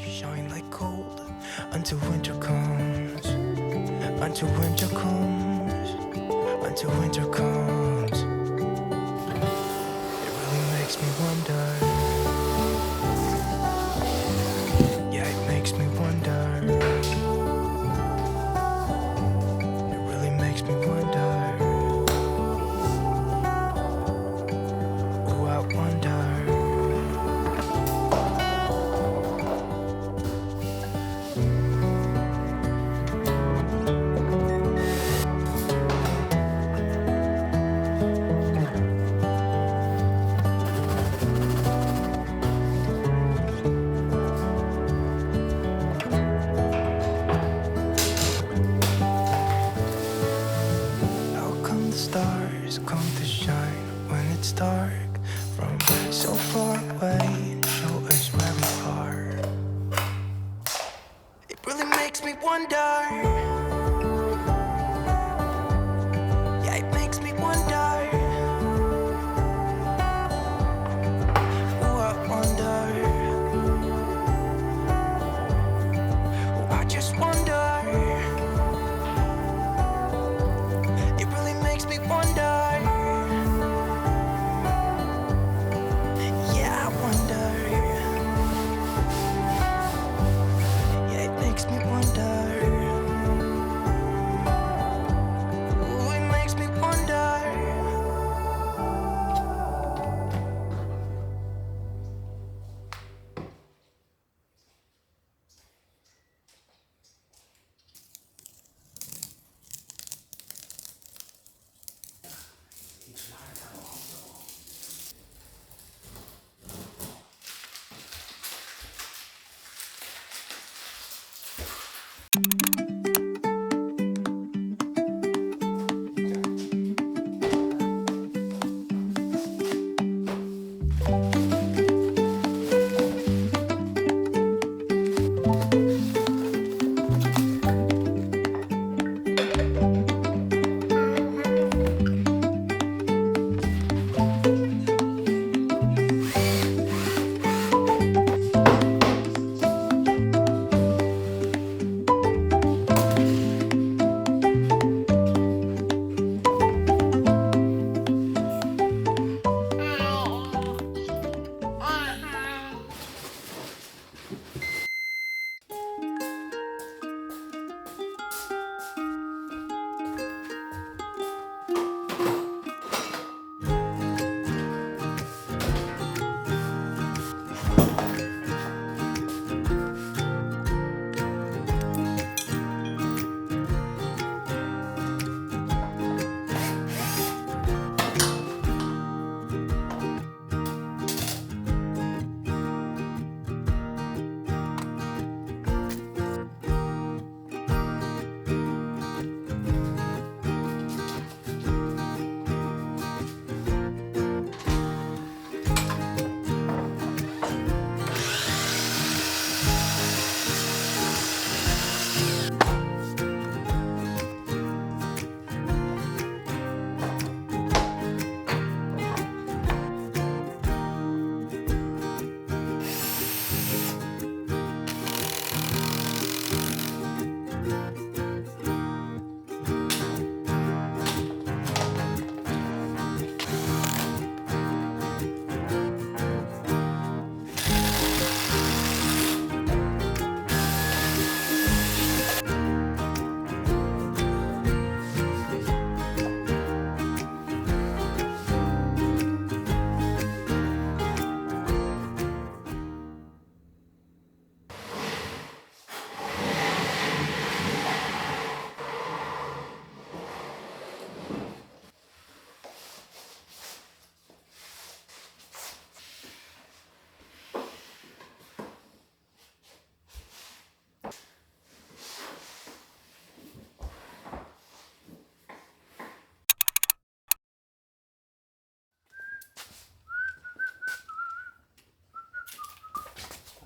shine like gold until winter comes, until winter comes, until winter comes. It really makes me wonder. Yeah, it makes me wonder. It really makes me wonder. Oh, I wonder. Stars come to shine when it's dark from so far away and show us where we are. It really makes me wonder. Yeah, it makes me wonder. Oh, I wonder. Oh, I just wonder. It really makes me wonder. Yeah, I wonder. Yeah, it makes me wonder. Ooh, it makes me wonder.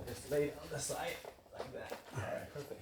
Just lay it on the side like that. All right, perfect.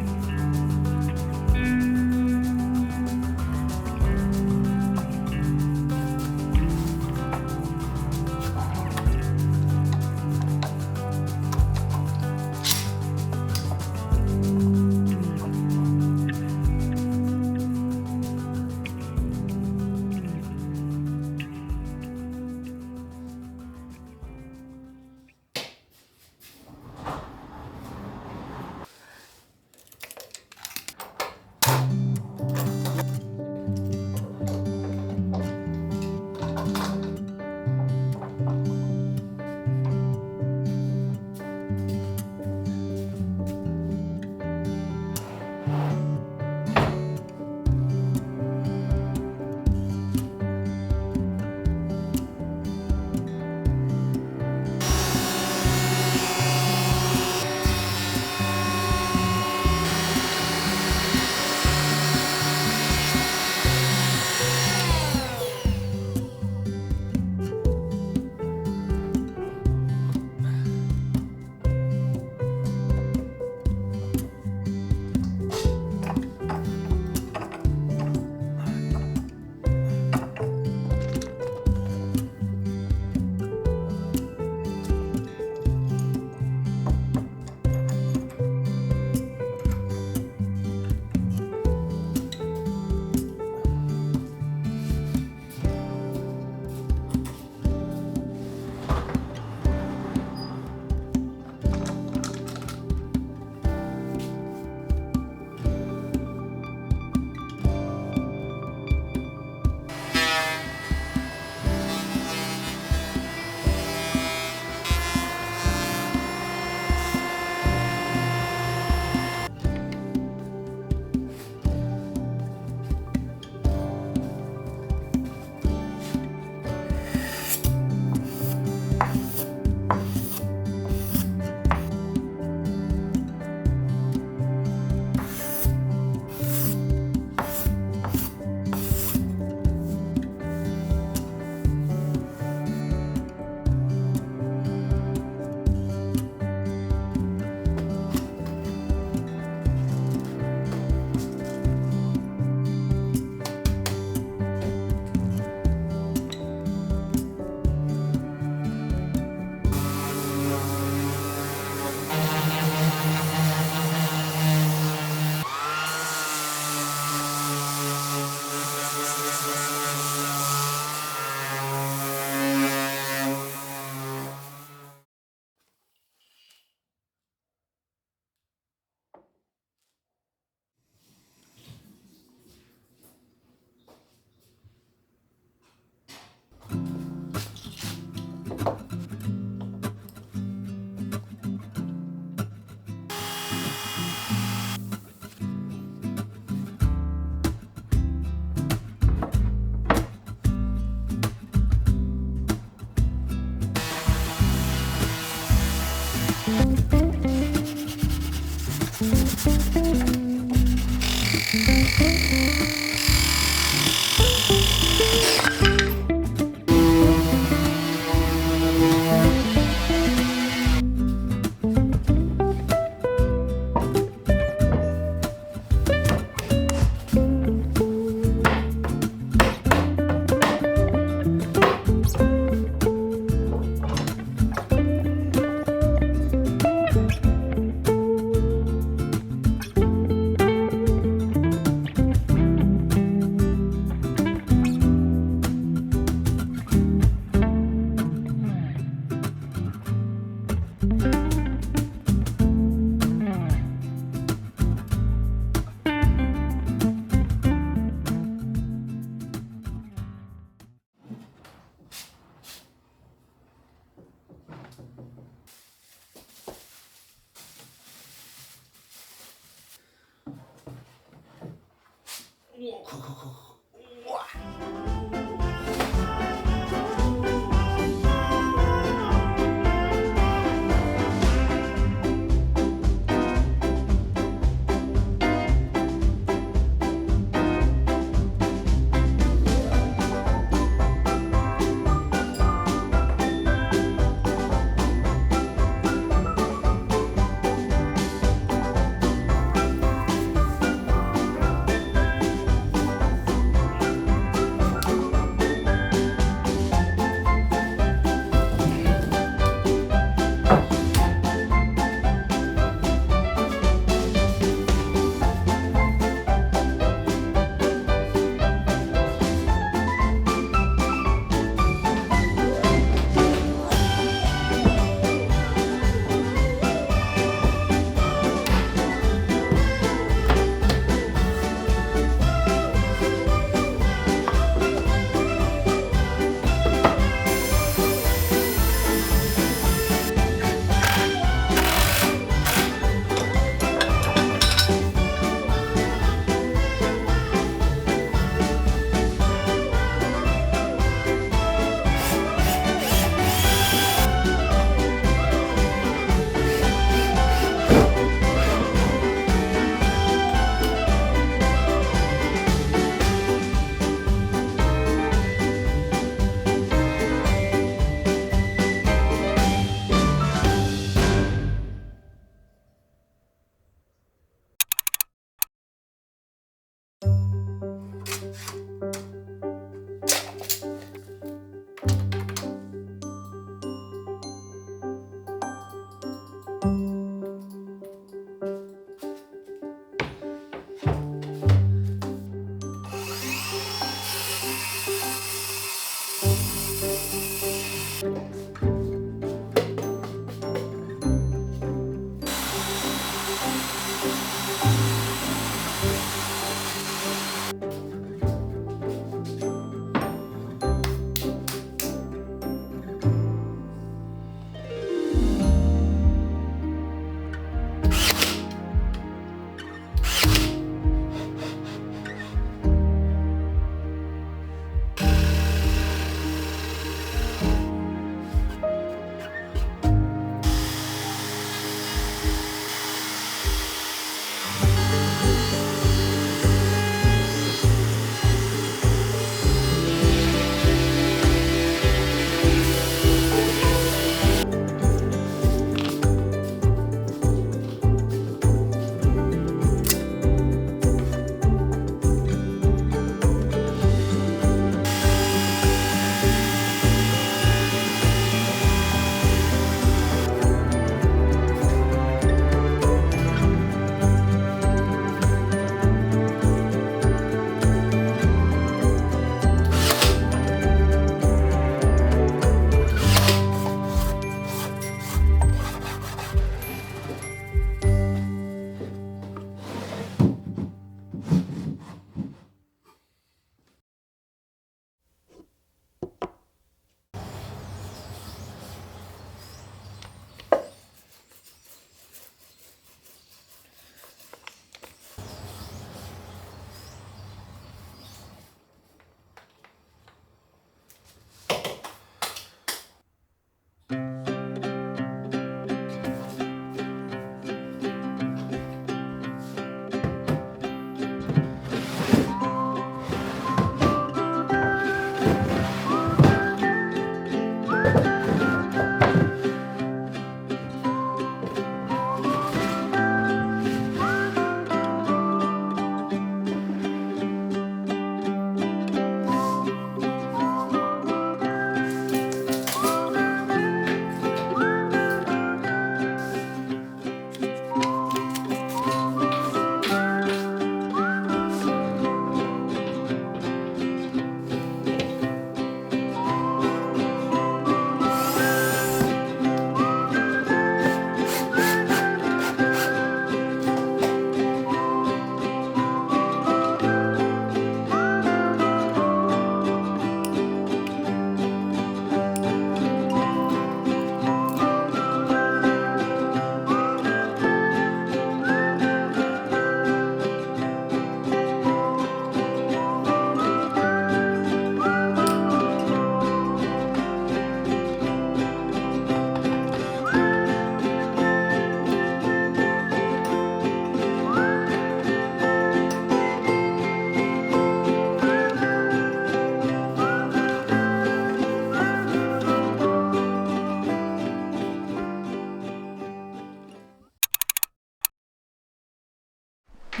要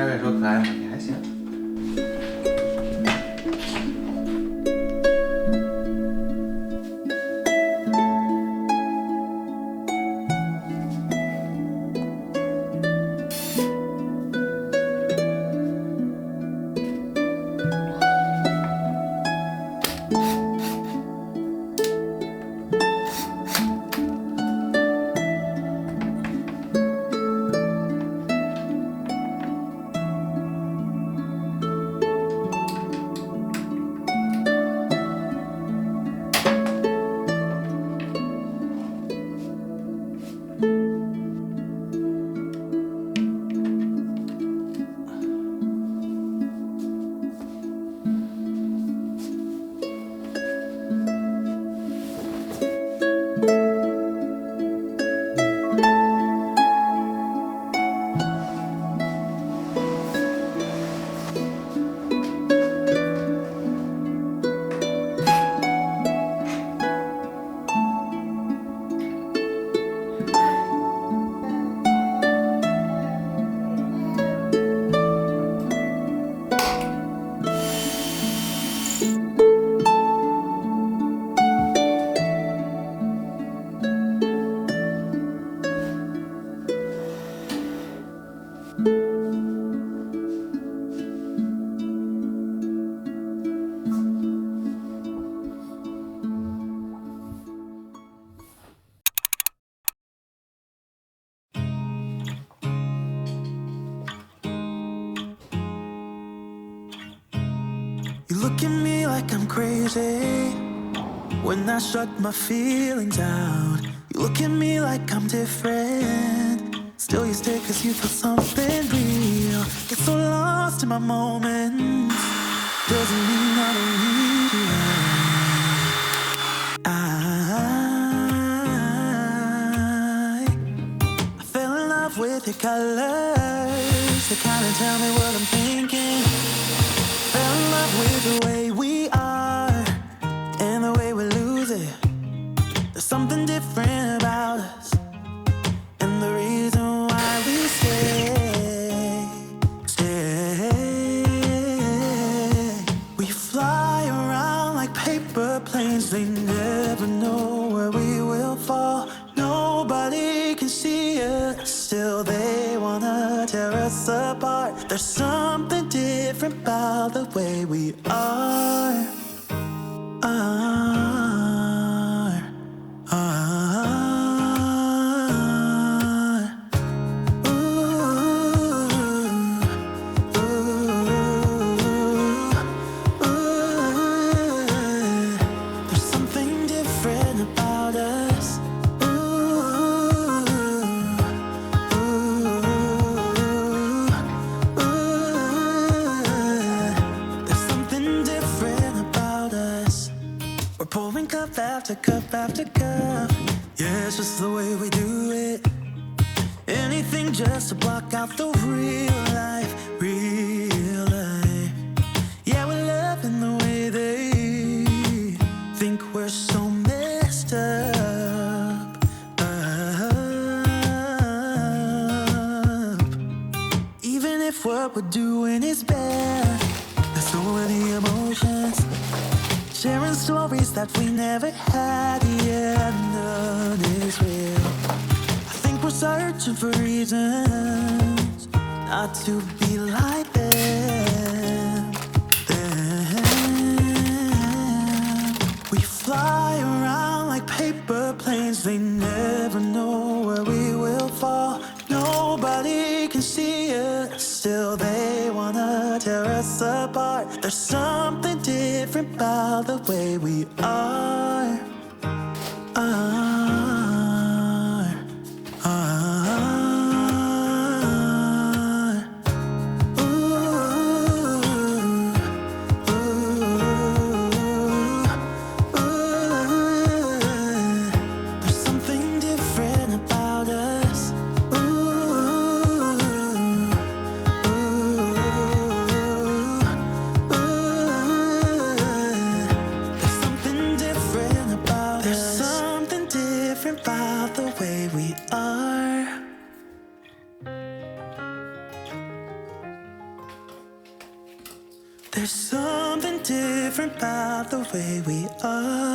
是说可爱吗？你还行。You look at me like I'm crazy when I shut my feelings out. You look at me like I'm different, still you stay cause you feel something real. Get so lost in my moments, doesn't mean I don't need you. I fell in love with your colors, they kinda tell me what I'm thinking. Fell in love with the way we are and the way we lose it. There's something different about us and the reason why we stay. We fly around like paper planes, they never know where we will fall. Nobody can see us, still they wanna tear us apart. There's something different about the way we are. There's something different about us. There's something different about us. We're pouring cup after cup after cup. Yeah, it's just the way we do it. Anything just to block out the real life, real life. Yeah, we're loving the way they think we're so messed up. Even if what we're doing is bad, there's so many emotions. Sharing stories that we never had, yeah, none is real. I think we're searching for reasons not to be like them. We fly around like paper planes, they never know where we will fall. Nobody can see us, still they wanna tear us apart. There's something different about the way we are. There's something different about us. There's something different. the way we are.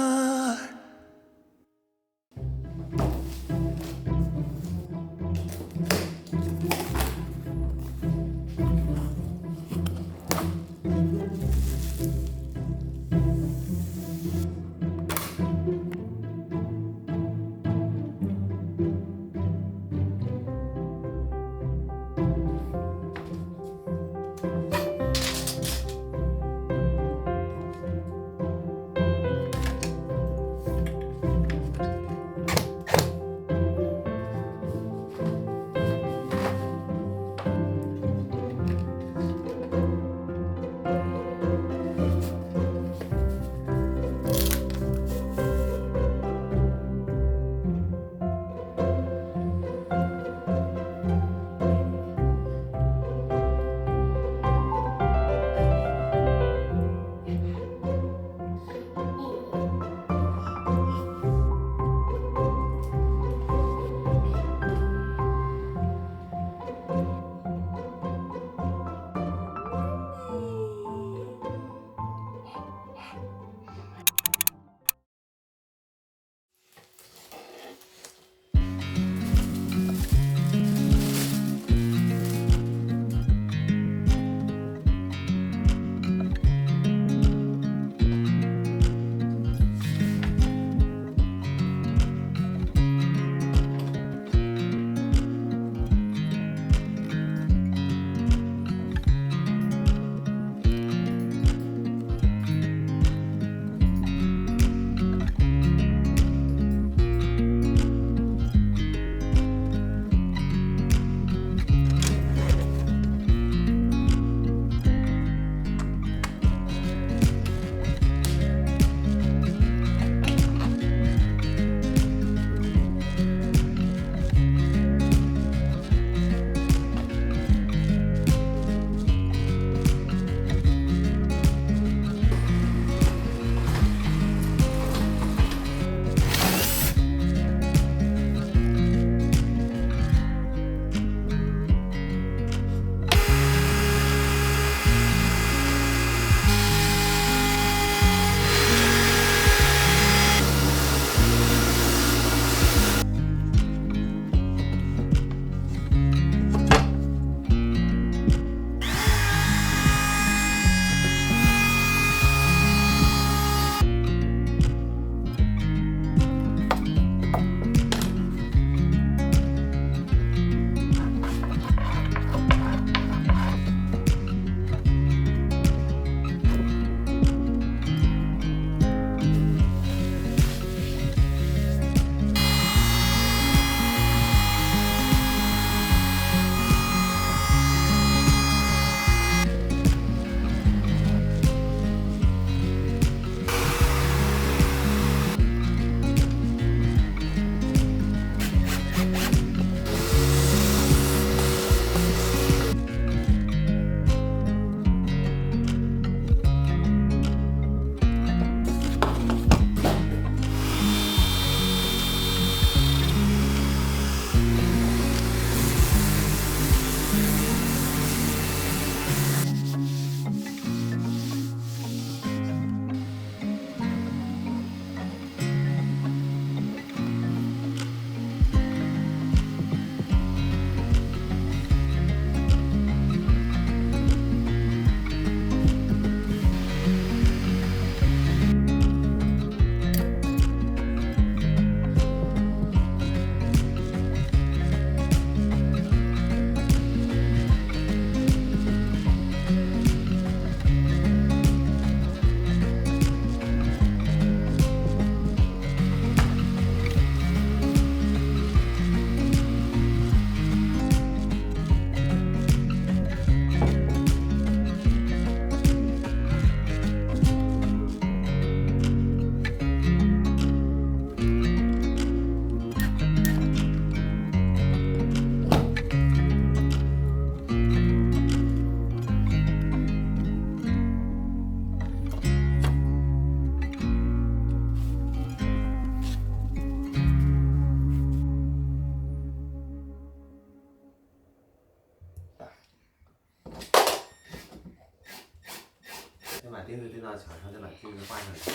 钉就钉到墙上，再把钉子挂上去。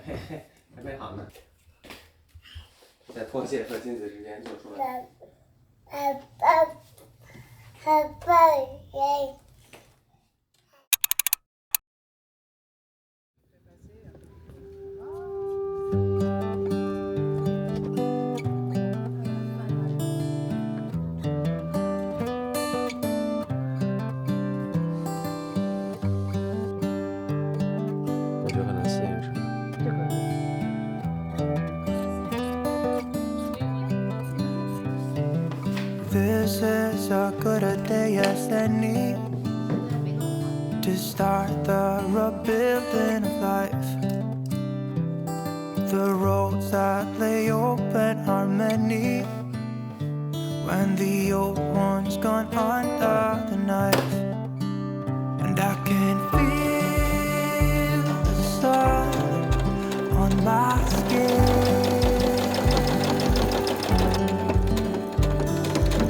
嘿嘿，还没好呢。在拖鞋和镜子之间做出来。我觉得可能4英尺。This is as good a day as any to start the rebuilding of life. The roads that lay open are many when the old one's gone under the knife. And I can feel the sun on my skin,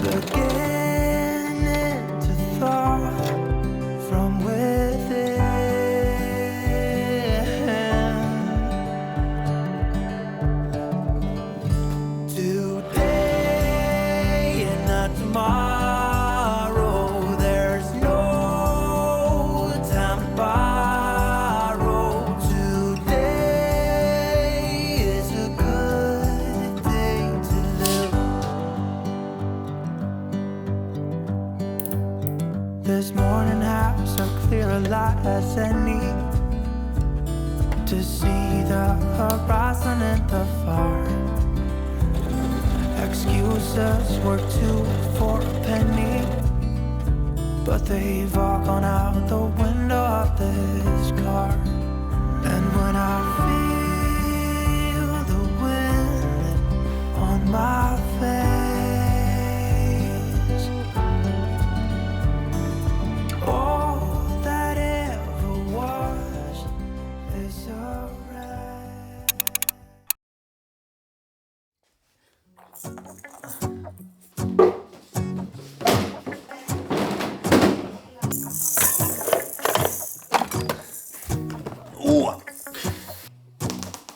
beginning to thaw from within. Today and not tomorrow, there's no time to borrow. Today is a good day to live. This morning has a clear light as any to see the horizon and the far. Excuses work 2 for a penny, but they've all gone out the window of this car. And when I feel the wind on my face, all that ever was is a wreck.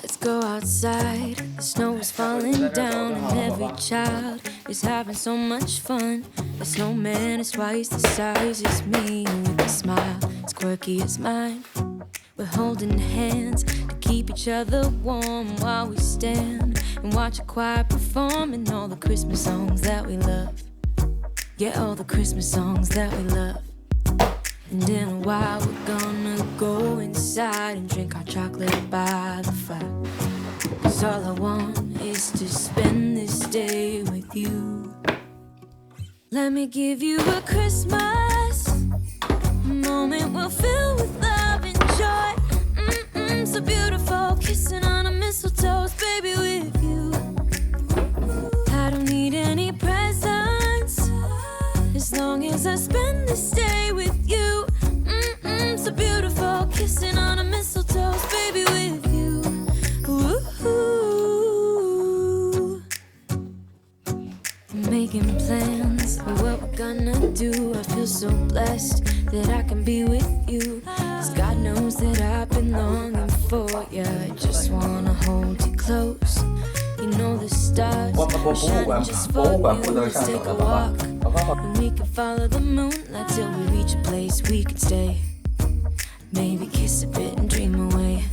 Let's go outside. The snow is falling down, and every child is having so much fun. The snowman is twice the size as me, with a smile as quirky as mine. We're holding hands to keep each other warm while we stand and watch a choir performing all the Christmas songs that we love. Yeah, all the Christmas songs that we love. And in a while we're gonna go inside and drink our chocolate by the fire. 'Cause all I want is to spend this day with you. Let me give you a Christmas moment we'll fill with love and joy. So beautiful, kissing on a mistletoe, baby, with you. I don't need any presents as long as I spend this day with you. So beautiful, kissing on a mistletoe, baby, with you. Ooh. Making plans for what we're gonna do. I feel so blessed that I can be with you. 'Cause God knows that I've been longing for you. I just wanna hold you close. You know the stars are shining just for you. Let's take a walk and we can follow the moonlight till we reach a place we can stay. Maybe kiss a bit and dream away.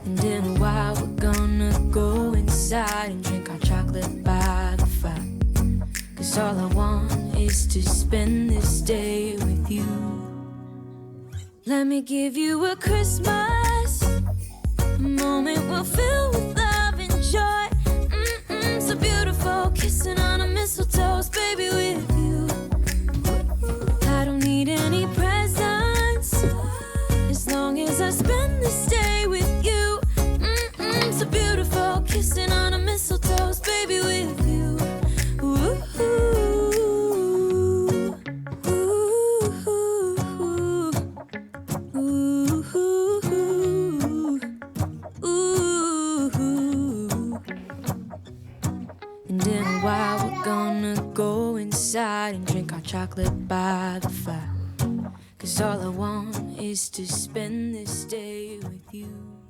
And in a while we're gonna go inside and drink our chocolate by the fire. 'Cause all I want is to spend this day with you. Let me give you a Christmas moment we'll fill with love and joy. So beautiful, kissing on a mistletoe, baby, with you. I don't need any presents as long as I spend this day with you. So beautiful, kissing on a mistletoe, baby, with you. Ooh. chocolate by the fire. 'Cause all I want is to spend this day with you.